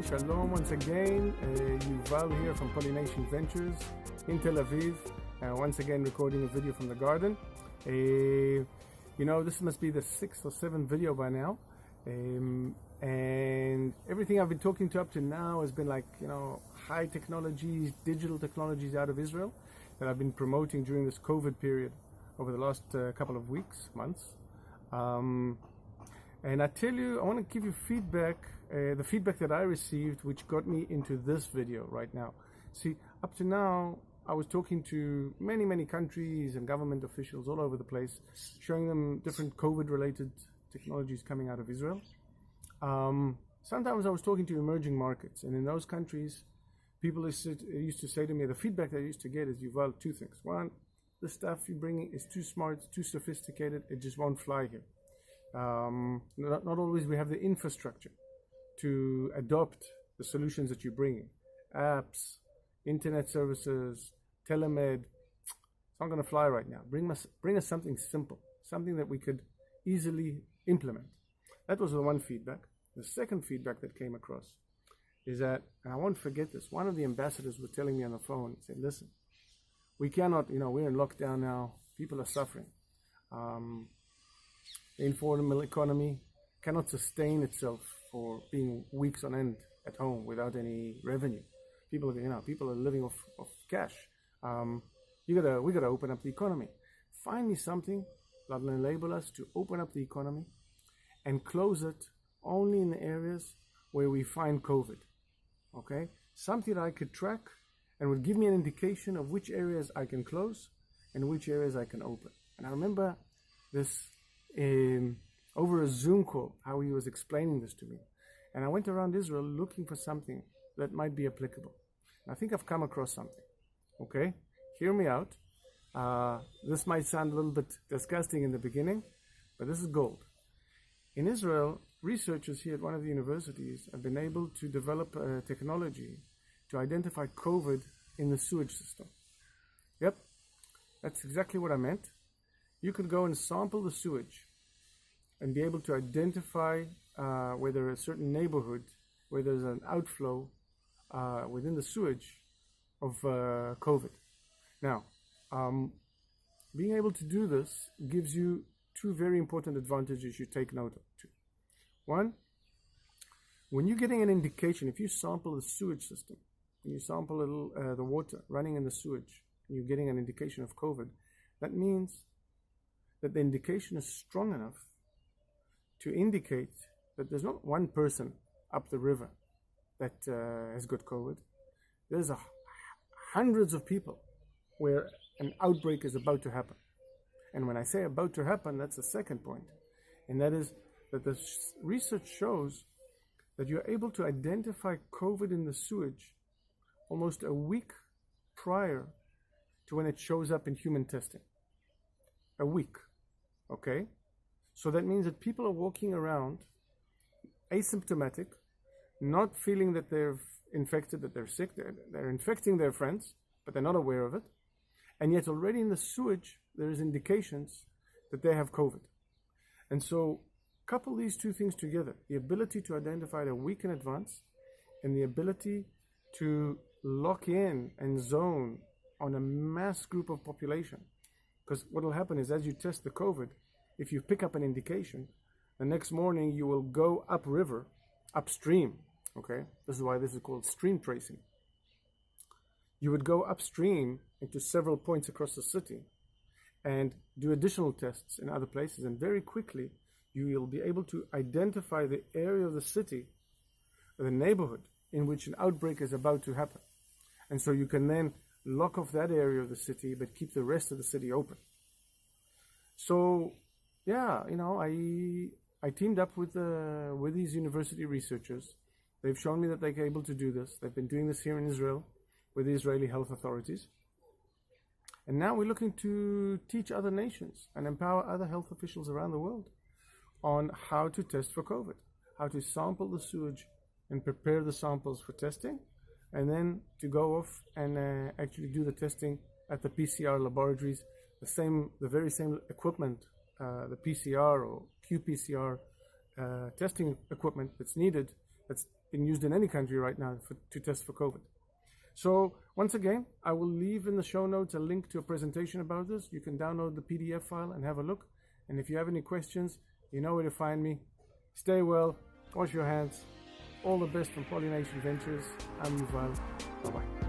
everyone, shalom once again. Yuval here from Pollination Ventures in Tel Aviv. Once again recording a video from the garden. This must be the 6th or 7th video by now. And everything I've been talking to up to now has been high technologies, digital technologies out of Israel that I've been promoting during this COVID period over the last couple of weeks, months. And I tell you, I want to give you feedback, the feedback that I received, which got me into this video right now. See, up to now, I was talking to many countries and government officials all over the place, showing them different COVID-related technologies coming out of Israel. Sometimes I was talking to emerging markets, and in those countries, people used to say to me, the feedback that I used to get is, Yuval, two things. One, the stuff you're bringing is too smart, it's too sophisticated, it just won't fly here. Not always we have the infrastructure to adopt the solutions that you're bringing. Apps, internet services, telemed, it's not going to fly right now. Bring us something simple, something that we could easily implement. That was the one feedback. The second feedback that came across is that, and I won't forget this, one of the ambassadors was telling me on the phone, he said, listen, we cannot, we're in lockdown now, people are suffering. The informal economy cannot sustain itself for being weeks on end at home without any revenue. People are living off cash. We gotta open up the economy. Find me something that will enable us to open up the economy and close it only in the areas where we find COVID. Okay, something that I could track and would give me an indication of which areas I can close and which areas I can open. And I remember this over a Zoom call, how he was explaining this to me. And I went around Israel looking for something that might be applicable. I think I've come across something. Okay, hear me out. This might sound a little bit disgusting in the beginning, but this is gold. In Israel, researchers here at one of the universities have been able to develop a technology to identify COVID in the sewage system. Yep, that's exactly what I meant. You could go and sample the sewage and be able to identify whether a certain neighborhood, where there's an outflow within the sewage of COVID. Now, being able to do this gives you two very important advantages you take note of. One, when you're getting an indication, if you sample the sewage system, and you sample the water running in the sewage, and you're getting an indication of COVID, that means that the indication is strong enough to indicate that there's not one person up the river that has got COVID. There's hundreds of people where an outbreak is about to happen. And when I say about to happen, that's the second point. And that is that the research shows that you're able to identify COVID in the sewage almost a week prior to when it shows up in human testing. A week. Okay? So that means that people are walking around asymptomatic, not feeling that they're infected, that they're sick. They're infecting their friends, but they're not aware of it. And yet already in the sewage, there is indications that they have COVID. And so couple these two things together, the ability to identify it a week in advance and the ability to lock in and zone on a mass group of population. Because what will happen is, as you test the COVID, if you pick up an indication, the next morning you will go upriver, upstream. Okay, this is why this is called stream tracing. You would go upstream into several points across the city and do additional tests in other places, and very quickly you will be able to identify the area of the city, the neighborhood in which an outbreak is about to happen. And so you can then lock off that area of the city, but keep the rest of the city open. So, yeah, I teamed up with these university researchers. They've shown me that they're able to do this. They've been doing this here in Israel with the Israeli health authorities. And now we're looking to teach other nations and empower other health officials around the world on how to test for COVID, how to sample the sewage and prepare the samples for testing, and then to go off and actually do the testing at the PCR laboratories, the very same equipment, the PCR or qPCR testing equipment that's needed, that's being used in any country right now to test for COVID. So once again, I will leave in the show notes a link to a presentation about this. You can download the PDF file and have a look. And if you have any questions, you know where to find me. Stay well, wash your hands. All the best from Pollination Ventures. I'm Yuval. Bye-bye.